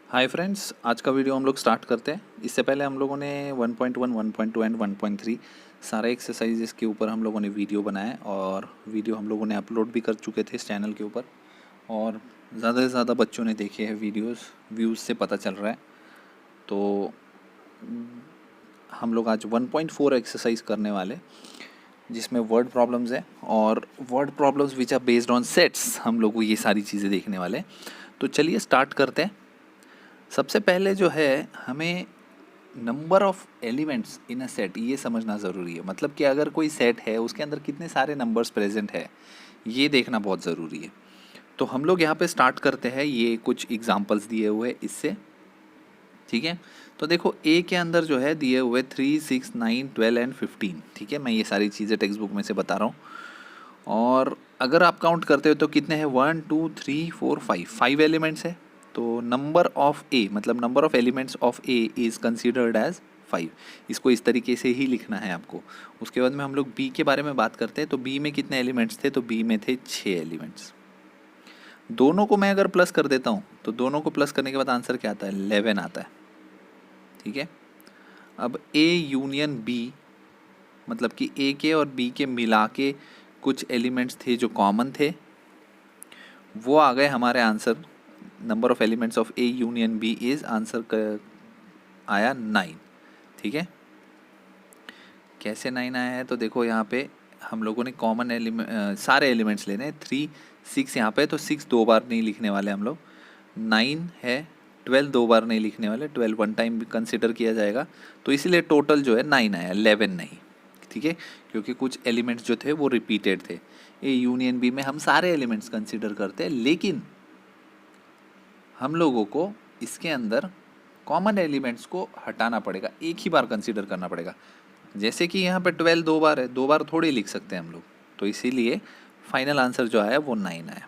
Hi friends, आज का video हम लोग स्टार्ट करते हैं। इससे पहले हम लोगों ने 1.1, 1.2 एंड 1.3 सारे एक्सरसाइजेस के ऊपर हम लोगों ने वीडियो बनाए और वीडियो हम लोगों ने अपलोड भी कर चुके थे इस चैनल के ऊपर और ज़्यादा से ज़्यादा बच्चों ने देखे हैं वीडियोस, व्यूज़ से पता चल रहा है। तो हम लोग आज 1.4 एक्सरसाइज करने वाले जिसमें वर्ड प्रॉब्लम्स है और word problems which are based on sets. हम लोग ये सारी चीज़ें देखने वाले हैं। तो चलिए स्टार्ट करते हैं। सबसे पहले जो है हमें number of elements in a set ये समझना ज़रूरी है। मतलब कि अगर कोई सेट है उसके अंदर कितने सारे नंबर्स प्रेजेंट है ये देखना बहुत ज़रूरी है। तो हम लोग यहाँ पे स्टार्ट करते हैं, ये कुछ एग्जांपल्स दिए हुए इससे, ठीक है। तो देखो ए के अंदर जो है दिए हुए 3, 6, 9, 12 एंड 15, ठीक है। मैं ये सारी चीज़ें टेक्स्ट बुक में से बता रहा हूँ और अगर आप काउंट करते हो तो कितने हैं, 1, 2, 3, 4, 5 एलिमेंट्स है। तो नंबर ऑफ ए मतलब number of elements of A is considered as 5। इसको इस तरीके से ही लिखना है आपको। उसके बाद में हम लोग बी के बारे में बात करते हैं। तो बी में कितने एलिमेंट्स थे, तो बी में थे 6 एलिमेंट्स। दोनों को मैं अगर प्लस कर देता हूँ तो दोनों को प्लस करने के बाद आंसर क्या आता है, 11 आता है, ठीक है। अब ए यूनियन बी मतलब कि ए के और बी के मिला के कुछ एलिमेंट्स थे जो कॉमन थे, वो आ गए हमारे answer. Number of elements of A union B is answer आया 9, ठीक है। कैसे 9 आया है, तो देखो यहाँ पे हम लोगों ने कॉमन एलिमेंट सारे एलिमेंट्स लेने हैं। 3, 6 यहाँ पे, तो 6 दो बार नहीं लिखने वाले हम लोग। 9 है, 12 दो बार नहीं लिखने वाले, 12 वन टाइम भी कंसिडर किया जाएगा। तो इसीलिए टोटल जो है 9 आया, 11 नहीं, ठीक है। क्योंकि कुछ एलिमेंट्स जो थे वो रिपीटेड थे। ए यूनियन बी में हम सारे एलिमेंट्स कंसिडर करते हैं, लेकिन हम लोगों को इसके अंदर कॉमन एलिमेंट्स को हटाना पड़ेगा, एक ही बार कंसिडर करना पड़ेगा। जैसे कि यहाँ पे 12 दो बार है, दो बार थोड़ी लिख सकते हैं हम लोग, तो इसीलिए फाइनल आंसर जो आया वो 9 आया।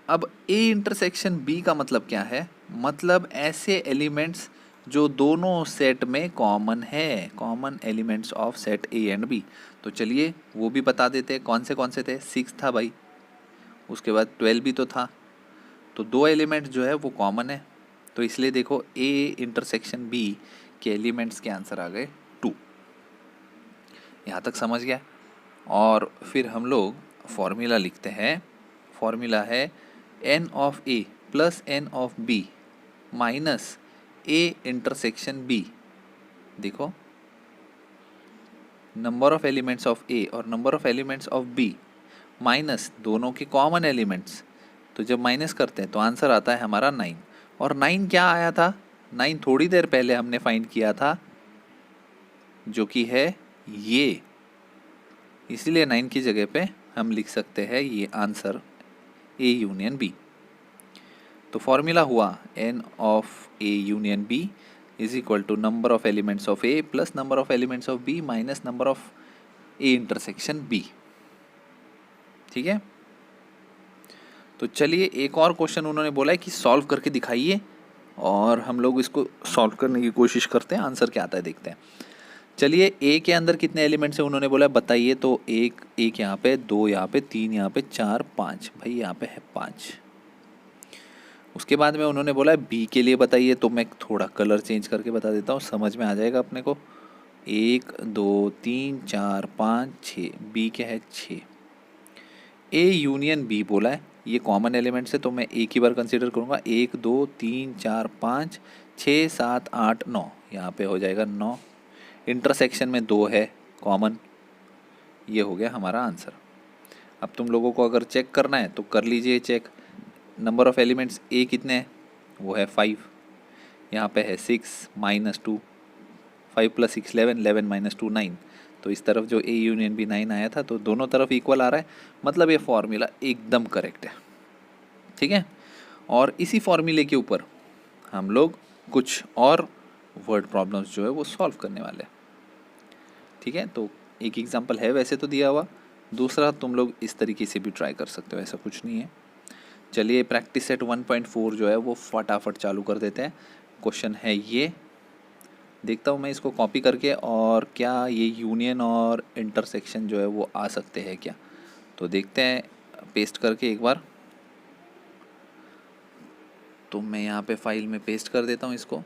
अब ए इंटरसेक्शन बी का मतलब क्या है, मतलब ऐसे एलिमेंट्स जो दोनों सेट में कॉमन है, common elements of set A and B. तो चलिए वो भी बता देते हैं कौन से थे। 6 था भाई, उसके बाद 12 भी तो था, तो दो एलिमेंट जो है वो कॉमन है। तो इसलिए देखो ए इंटरसेक्शन बी के एलिमेंट्स के आंसर आ गए 2। यहाँ तक समझ गया। और फिर हम लोग फॉर्मूला लिखते हैं। फॉर्मूला है N of A plus N of B minus A intersection B. देखो number of elements of A और number of elements of B minus दोनों के कॉमन एलिमेंट्स। तो जब माइनस करते हैं तो आंसर आता है हमारा 9। और 9 क्या आया था, 9 थोड़ी देर पहले हमने फाइंड किया था, जो कि है ये। इसीलिए 9 की जगह पे हम लिख सकते हैं ये आंसर ए यूनियन बी। तो फॉर्मूला हुआ N of A union B is equal to number of elements of A plus number of elements of B minus number of A intersection B, ठीक है। तो चलिए एक और क्वेश्चन उन्होंने बोला है कि सॉल्व करके दिखाइए और हम लोग इसको सॉल्व करने की कोशिश करते हैं, आंसर क्या आता है देखते हैं। चलिए ए के अंदर कितने एलिमेंट्स हैं उन्होंने बोला बताइए। तो एक यहाँ पे, 2 यहाँ पे, 3 यहाँ पे, 4, 5, भाई यहाँ पे है 5। उसके बाद में उन्होंने बोला बी के लिए बताइए, तो मैं थोड़ा कलर चेंज करके बता देता हूँ, समझ में आ जाएगा अपने को। 1, 2, 3, 4, 5, 6, बी क्या है 6। ए यूनियन बी बोला है, ये कॉमन एलिमेंट्स है तो मैं एक ही बार कंसीडर करूँगा। 1, 2, 3, 4, 5, 6, 7, 8, 9, यहाँ पे हो जाएगा 9। इंटरसेक्शन में 2 है कॉमन, ये हो गया हमारा आंसर। अब तुम लोगों को अगर चेक करना है तो कर लीजिए चेक। नंबर ऑफ एलिमेंट्स ए कितने हैं, वो है 5। यहाँ पे है 6 माइनस 2, 5 प्लस 6 11, 11 माइनस 2 9। तो इस तरफ जो ए यूनियन बी 9 आया था, तो दोनों तरफ इक्वल आ रहा है, मतलब ये फॉर्मूला एकदम करेक्ट है, ठीक है। और इसी फॉर्मूले के ऊपर हम लोग कुछ और वर्ड प्रॉब्लम्स जो है वो सॉल्व करने वाले हैं, ठीक है। तो एक एग्जांपल है वैसे तो दिया हुआ, दूसरा तुम लोग इस तरीके से भी ट्राई कर सकते हो, ऐसा कुछ नहीं है। चलिए प्रैक्टिस सेट 1.4 जो है वो फटाफट चालू कर देते हैं। क्वेश्चन है ये, देखता हूँ मैं इसको कॉपी करके और क्या ये यूनियन और इंटरसेक्शन जो है वो आ सकते हैं क्या। तो देखते हैं पेस्ट करके एक बार। तो मैं यहाँ पे फाइल में पेस्ट कर देता हूँ इसको।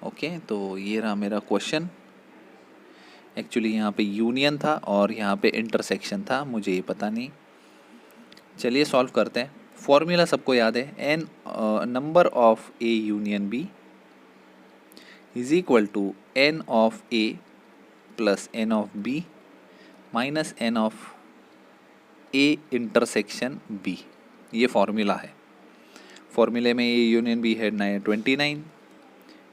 ओके, तो ये रहा मेरा क्वेश्चन। एक्चुअली यहाँ पे यूनियन था और यहाँ पे इंटरसेक्शन था, मुझे ये पता नहीं। चलिए सॉल्व करते हैं। फॉर्मूला सबको याद है, N number of A union B is equal to N of A plus N of B minus N of A intersection B. ये फॉर्मूला है। फॉर्मूले में ए यूनियन बी है 29,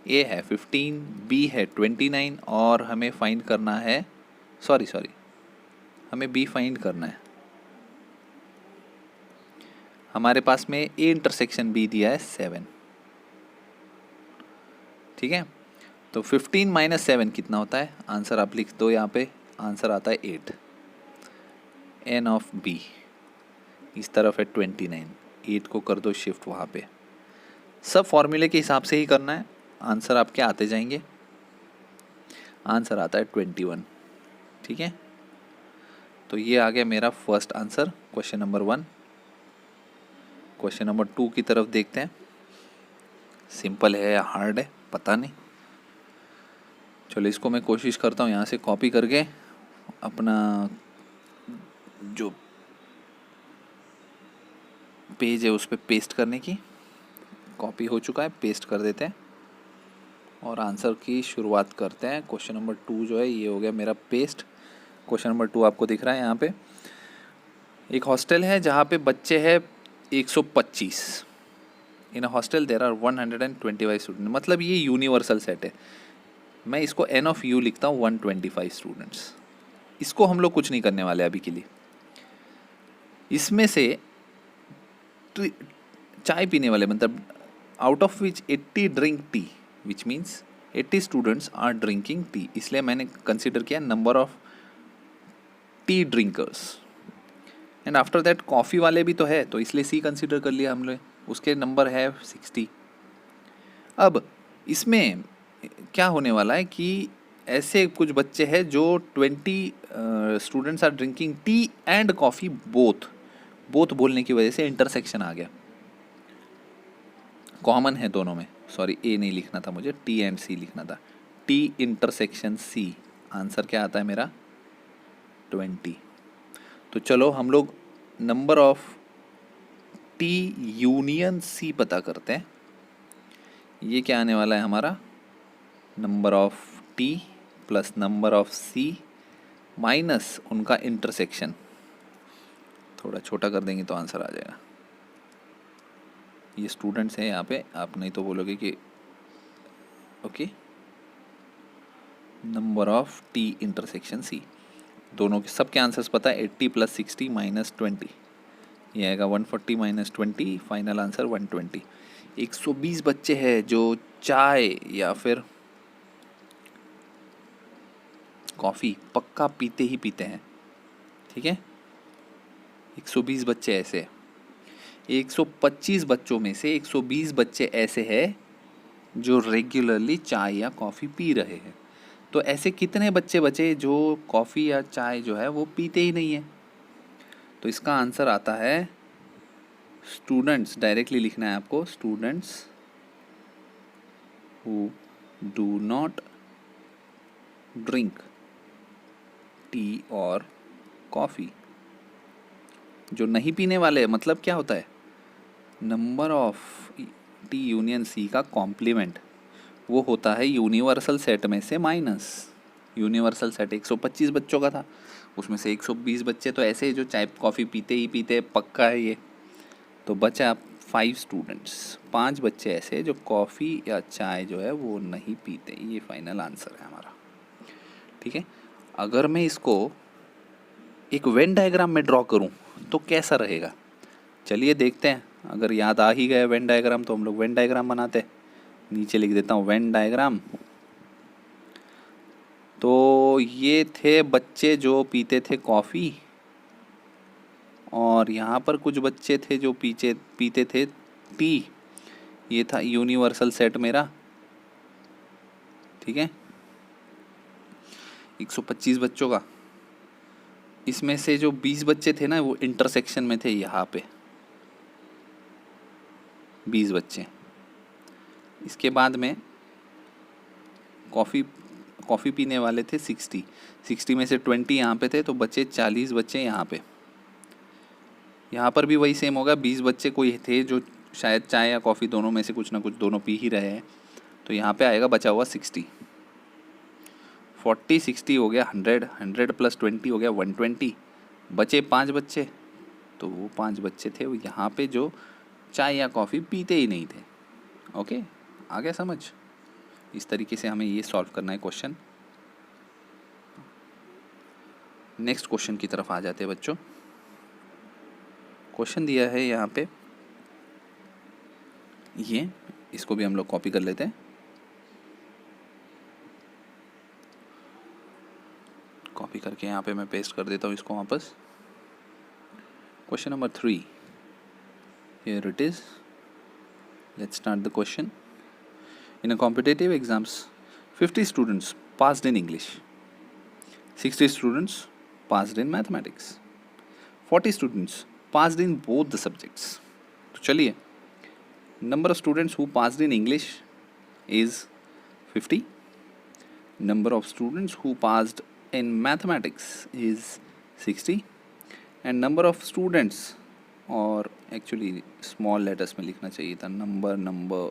ए है 15, बी है 29 और हमें फाइंड करना है, सॉरी हमें बी फाइंड करना है। हमारे पास में ए इंटरसेक्शन बी दिया है 7, ठीक है। तो 15 माइनस 7 कितना होता है, आंसर आप लिख दो यहाँ पे, आंसर आता है 8। एन ऑफ बी इस तरफ है 29, 8 को कर दो शिफ्ट वहाँ पे। सब फॉर्मूले के हिसाब से ही करना है, आंसर आपके आते जाएंगे। आंसर आता है 21, ठीक है। तो ये आ गया मेरा first answer, question number 1। Question number 2 की तरफ देखते हैं। सिंपल है या हार्ड है पता नहीं, चलो इसको मैं कोशिश करता हूँ यहाँ से कॉपी करके अपना जो पेज है उस पर पेस्ट करने की। कॉपी हो चुका है, पेस्ट कर देते हैं और आंसर की शुरुआत करते हैं। क्वेश्चन नंबर 2 जो है ये हो गया मेरा पेस्ट। क्वेश्चन नंबर 2 आपको दिख रहा है यहाँ पे। एक हॉस्टल है जहाँ पे बच्चे हैं 125। In hostel there are 125 student, मतलब ये यूनिवर्सल सेट है। मैं इसको एन ऑफ यू लिखता हूँ 125 स्टूडेंट्स। इसको हम लोग कुछ नहीं करने वाले अभी के लिए। इसमें से चाय पीने वाले, मतलब out of which 80 drink tea, which means 80 students are drinking tea, इसलिए मैंने कंसिडर किया number of tea drinkers. And after that coffee वाले भी तो है, तो इसलिए सी कंसिडर कर लिया हमने, उसके नंबर है 60। अब इसमें क्या होने वाला है कि ऐसे कुछ बच्चे हैं जो 20 students are drinking tea and coffee both बोलने की वजह से इंटरसेक्शन आ गया। कॉमन है दोनों में, सॉरी ए नहीं लिखना था मुझे, टी एंड सी लिखना था। टी इंटरसेक्शन सी, आंसर क्या आता है मेरा 20। तो चलो हम लोग number of T union C पता करते हैं। ये क्या आने वाला है हमारा, number of T plus number of C minus उनका इंटरसेक्शन। थोड़ा छोटा कर देंगे तो आंसर आ जाएगा। ये स्टूडेंट्स हैं यहाँ पे, आप नहीं तो बोलोगे कि okay, number of T intersection C. दोनों के सबके आंसर्स पता है, 80 प्लस 60 माइनस 20, ये आएगा 140 माइनस 20, फाइनल आंसर 120। 120 बच्चे हैं जो चाय या फिर कॉफ़ी पक्का पीते ही पीते हैं, ठीक है। 120 बच्चे ऐसे हैं। 125 बच्चों में से 120 बच्चे ऐसे हैं जो रेगुलरली चाय या कॉफ़ी पी रहे हैं। तो ऐसे कितने बच्चे बचे जो कॉफ़ी या चाय जो है वो पीते ही नहीं है। तो इसका आंसर आता है स्टूडेंट्स, डायरेक्टली लिखना है आपको, students who do not drink tea और कॉफ़ी। जो नहीं पीने वाले, मतलब क्या होता है, number of T union C का कॉम्प्लीमेंट वो होता है यूनिवर्सल सेट में से माइनस। यूनिवर्सल सेट 125 बच्चों का था, उसमें से 120 बच्चे तो ऐसे जो चाय कॉफ़ी पीते ही पीते, पक्का है ये। तो बचा 5 स्टूडेंट्स, 5 बच्चे ऐसे जो कॉफ़ी या चाय जो है वो नहीं पीते। ये फाइनल आंसर है हमारा, ठीक है। अगर मैं इसको एक वेन डायग्राम में ड्रॉ करूं तो कैसा रहेगा, चलिए देखते हैं। अगर याद आ ही गया वेन डायग्राम तो हम लोग वेन डायग्राम बनाते हैं। नीचे लिख देता हूँ वेन डायग्राम। तो ये थे बच्चे जो पीते थे कॉफ़ी, और यहाँ पर कुछ बच्चे थे जो पीते थे टी। ये था यूनिवर्सल सेट मेरा, ठीक है, 125 बच्चों का। इसमें से जो 20 बच्चे थे ना वो इंटरसेक्शन में थे यहाँ पे, 20 बच्चे। इसके बाद में कॉफ़ी पीने वाले थे 60 में से 20 यहाँ पे थे, तो बचे 40 बच्चे यहाँ पे। यहाँ पर भी वही सेम होगा, 20 बच्चे कोई थे जो शायद चाय या कॉफ़ी दोनों में से कुछ ना कुछ दोनों पी ही रहे हैं, तो यहाँ पे आएगा बचा हुआ 60। 40 60 हो गया 100, 100 प्लस 20 हो गया 120, बचे 5 बच्चे, तो वो 5 बच्चे थे वो यहाँ पे जो चाय या कॉफ़ी पीते ही नहीं थे। ओके, आ गया समझ? इस तरीके से हमें ये सॉल्व करना है क्वेश्चन। नेक्स्ट क्वेश्चन की तरफ आ जाते हैं बच्चों। क्वेश्चन दिया है यहाँ पे, ये इसको भी हम लोग कॉपी कर लेते हैं। कॉपी करके यहाँ पे मैं पेस्ट कर देता हूँ इसको वापस। Question number 3, here it is. Let's start the question. In a competitive exams, 50 students passed in English, 60 students passed in mathematics, 40 students passed in both the subjects. तो चलिए, number of students who passed in English is 50. Number of students who passed in mathematics is 60. And number of students, और actually small letters में लिखना चाहिए था, number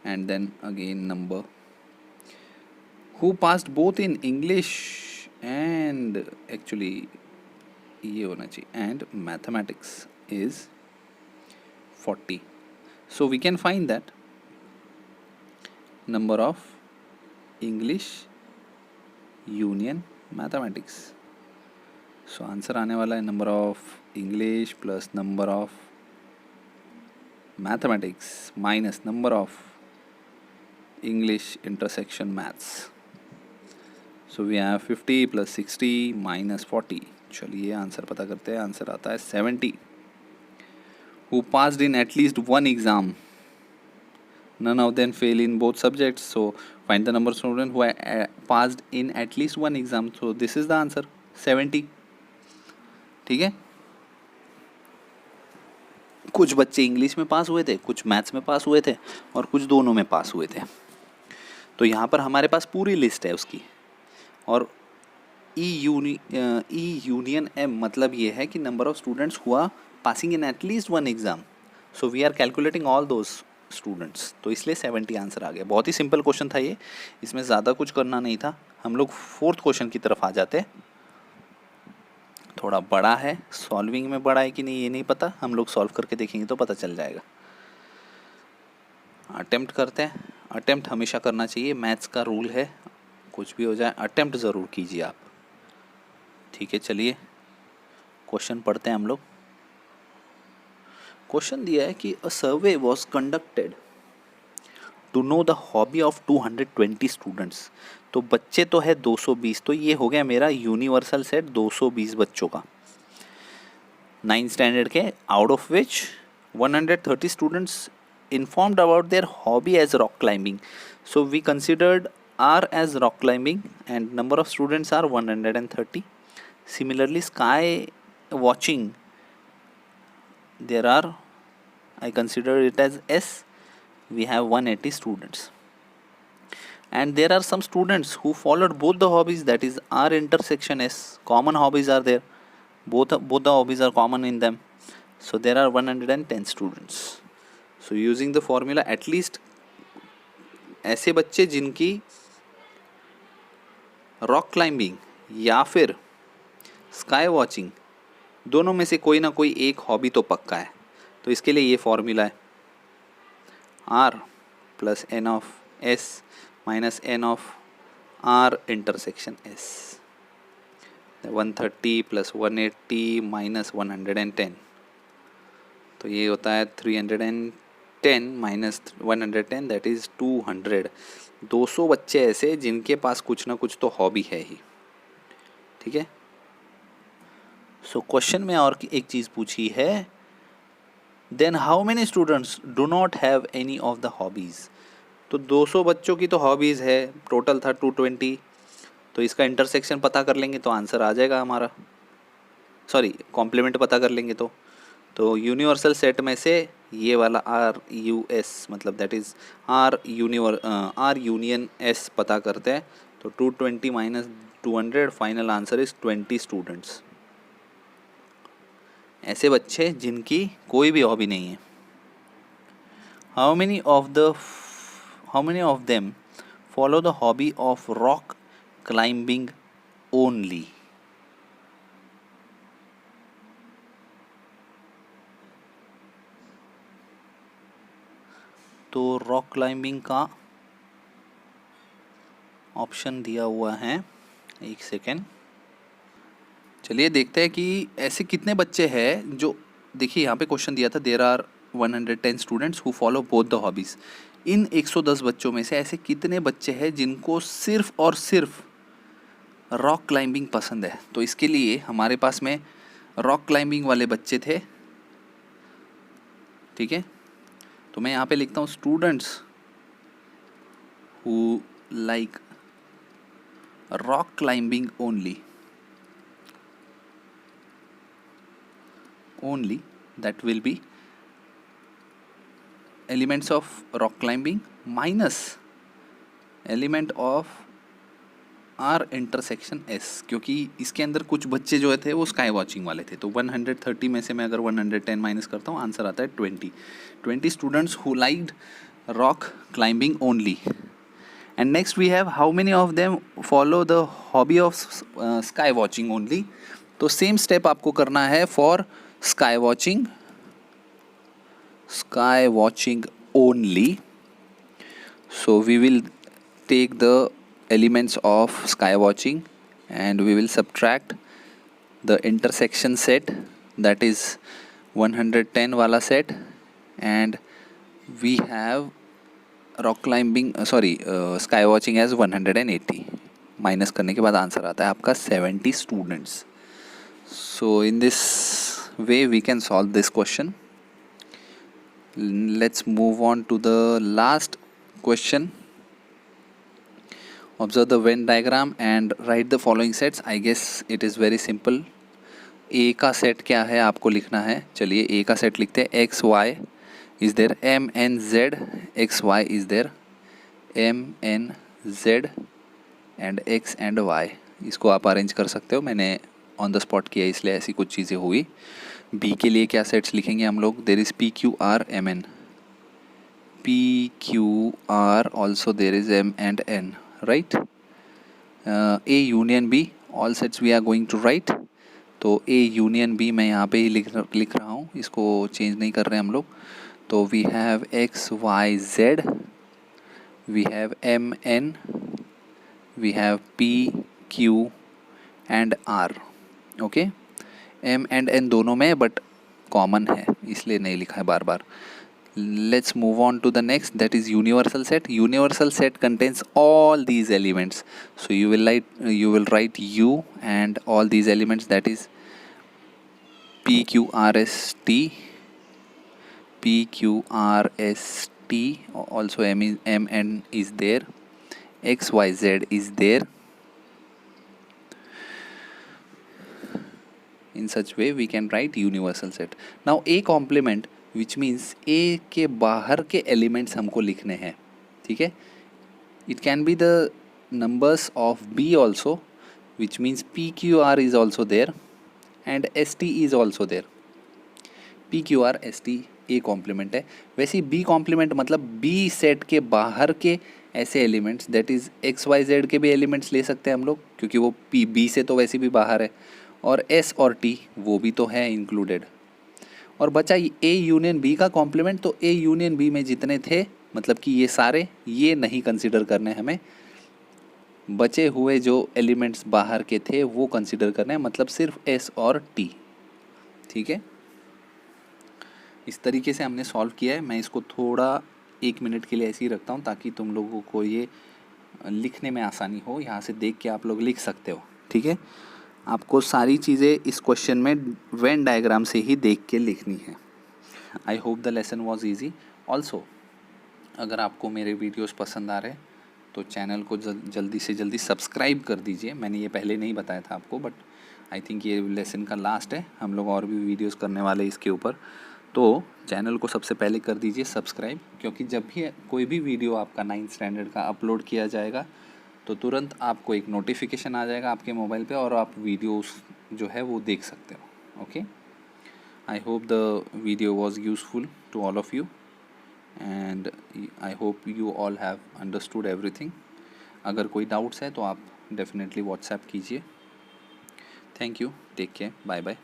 and then again number, who passed both in English and actually ये होना चाहिए and mathematics is 40. So we can find that number of English union mathematics. So answer आने वाला है number of English plus number of mathematics minus number of English intersection maths. So we have 50 plus 60 minus 40। चलिए answer पता करते हैं। Answer आता है 70। Who passed in at least one exam, none of them fail in both subjects, so find the number of students who passed in at least one exam. So this is the answer 70. ठीक है, कुछ बच्चे English में पास हुए थे, कुछ maths में पास हुए थे और कुछ दोनों में पास हुए थे। तो यहाँ पर हमारे पास पूरी लिस्ट है उसकी। और ई यूनियन एम मतलब ये है कि नंबर ऑफ स्टूडेंट्स हुआ passing in at least one exam. So we are calculating all those students, तो इसलिए 70 आंसर आ गया। बहुत ही सिंपल क्वेश्चन था ये, इसमें ज़्यादा कुछ करना नहीं था। हम लोग 4th क्वेश्चन की तरफ आ जाते हैं। थोड़ा बड़ा है, सॉल्विंग में बड़ा है कि नहीं ये नहीं पता, हम लोग सॉल्व करके देखेंगे तो पता चल जाएगा। अटेम्प्ट करते हैं। अटेम्प्ट हमेशा करना चाहिए, मैथ्स का रूल है, कुछ भी हो जाए अटेम्प्ट ज़रूर कीजिए आप। ठीक है, चलिए क्वेश्चन पढ़ते हैं हम लोग। क्वेश्चन दिया है कि a survey was conducted to know the hobby of 220 students. तो बच्चे तो है 220, तो ये हो गया मेरा यूनिवर्सल सेट 220 बच्चों का 9th स्टैंडर्ड के, out of which 130 students informed about their hobby as rock climbing. So we considered R as rock climbing and number of students are 130. Similarly, sky watching, there are, I consider it as S, we have 180 students. And there are some students who followed both the hobbies, that is R intersection S, common hobbies are there, both the hobbies are common in them. So there are 110 students. So using the formula, at least ऐसे बच्चे जिनकी rock climbing या फिर sky watching दोनों में से कोई ना कोई एक हॉबी तो पक्का है। तो इसके लिए ये फॉर्मूला है R plus N of S minus N of R intersection S. 130 plus 180 minus 110, तो ये होता है 310 माइनस 110, दैट इज़ 200। 200 बच्चे ऐसे जिनके पास कुछ ना कुछ तो हॉबी है ही। ठीक है, सो क्वेश्चन में और एक चीज़ पूछी है, then how many students do not have any of the hobbies. तो 200 बच्चों की तो हॉबीज़ है, टोटल था 220, तो इसका इंटरसेक्शन पता कर लेंगे तो आंसर आ जाएगा हमारा, सॉरी कॉम्प्लीमेंट पता कर लेंगे तो यूनिवर्सल सेट में से ये वाला RUS मतलब that is R union S पता करते हैं तो 220 minus 200 final answer is 20 students. ऐसे बच्चे जिनकी कोई भी हॉबी नहीं है। How many of them follow the hobby of rock climbing only. तो रॉक क्लाइंबिंग का ऑप्शन दिया हुआ है, एक सेकेंड, चलिए देखते हैं कि ऐसे कितने बच्चे हैं जो, देखिए यहाँ पे क्वेश्चन दिया था there are 110 students who follow both the hobbies. इन 110 बच्चों में से ऐसे कितने बच्चे हैं जिनको सिर्फ और सिर्फ रॉक क्लाइंबिंग पसंद है। तो इसके लिए हमारे पास में रॉक क्लाइंबिंग वाले बच्चे थे, ठीक है। तो मैं यहाँ पे लिखता हूँ students who like rock climbing only that will be elements of rock climbing minus element of R intersection S, क्योंकि इसके अंदर कुछ बच्चे जो थे वो स्काई वॉचिंग वाले थे। तो 130 में से मैं अगर 110 माइनस करता हूँ आंसर आता है 20 students who liked rock climbing only. And next we have how many of them follow the hobby of sky watching only. तो सेम स्टेप आपको करना है for sky watching only. So we will take the elements of sky watching and we will subtract the intersection set, that is 110 wala set, and we have rock climbing sky watching as 180। Minus करने के बाद answer आता है आपका 70 students. So in this way we can solve this question. Let's move on to the last question. Observe the Venn diagram and write the following sets. I guess it is very simple. A का set क्या है आपको लिखना है। चलिए A का set लिखते हैं। X Y is there, M N Z X Y is there, M N Z and X and Y। इसको आप अरेंज कर सकते हो, मैंने ऑन द स्पॉट किया इसलिए ऐसी कुछ चीज़ें हुई। बी के लिए क्या सेट्स लिखेंगे हम लोग। There is P Q R M N, P Q R also there is M and N, right. A union B, all sets we are going to write. तो ए यूनियन बी मैं यहाँ पे ही लिख रहा हूँ, इसको चेंज नहीं कर रहे हम लोग। तो we have X Y Z, we have M N, we have P Q and R. Okay, M and N दोनों में बट कॉमन है इसलिए नहीं लिखा है बार बार। Let's move on to the next, that is universal set. Universal set contains all these elements, so you will write U and all these elements, that is P Q R S T, P Q R S T, also M N is there, X Y Z is there. In such way we can write universal set. Now A complement which means A के बाहर के elements हमको लिखने हैं, ठीक है। It can be the numbers of B also, which means PQR is also there and ST is also there. PQR ST A complement है। वैसे B complement मतलब B सेट के बाहर के ऐसे elements, that is X Y Z के भी elements ले सकते हैं हम लोग, क्योंकि वो पी बी से तो वैसे भी बाहर है, और एस और टी वो भी तो है इंक्लूडेड। और बचा ए यूनियन बी का कॉम्प्लीमेंट, तो ए यूनियन बी में जितने थे मतलब कि ये सारे, ये नहीं कंसिडर करने हमें, बचे हुए जो एलिमेंट्स बाहर के थे वो कंसिडर करने हैं, मतलब सिर्फ एस और टी, ठीक है। इस तरीके से हमने सॉल्व किया है। मैं इसको थोड़ा 1 मिनट के लिए ऐसे ही रखता हूँ ताकि तुम लोगों को ये लिखने में आसानी हो। यहाँ से देख के आप लोग लिख सकते हो, ठीक है। आपको सारी चीज़ें इस क्वेश्चन में वेन डायग्राम से ही देख के लिखनी है। आई hope the lesson was easy. Also अगर आपको मेरे वीडियोस पसंद आ रहे हैं तो चैनल को जल्दी से जल्दी सब्सक्राइब कर दीजिए। मैंने ये पहले नहीं बताया था आपको, बट आई थिंक ये लेसन का लास्ट है, हम लोग और भी वीडियोस करने वाले इसके ऊपर। तो चैनल को सबसे पहले कर दीजिए सब्सक्राइब, क्योंकि जब भी कोई भी वीडियो आपका 9th स्टैंडर्ड का अपलोड किया जाएगा तो तुरंत आपको एक नोटिफिकेशन आ जाएगा आपके मोबाइल पे और आप वीडियोस जो है वो देख सकते हो। Okay, I hope the video was useful to all of you and I hope you all have understood everything. अगर कोई डाउट्स है तो आप डेफिनेटली व्हाट्सएप कीजिए। Thank you, take care, bye bye.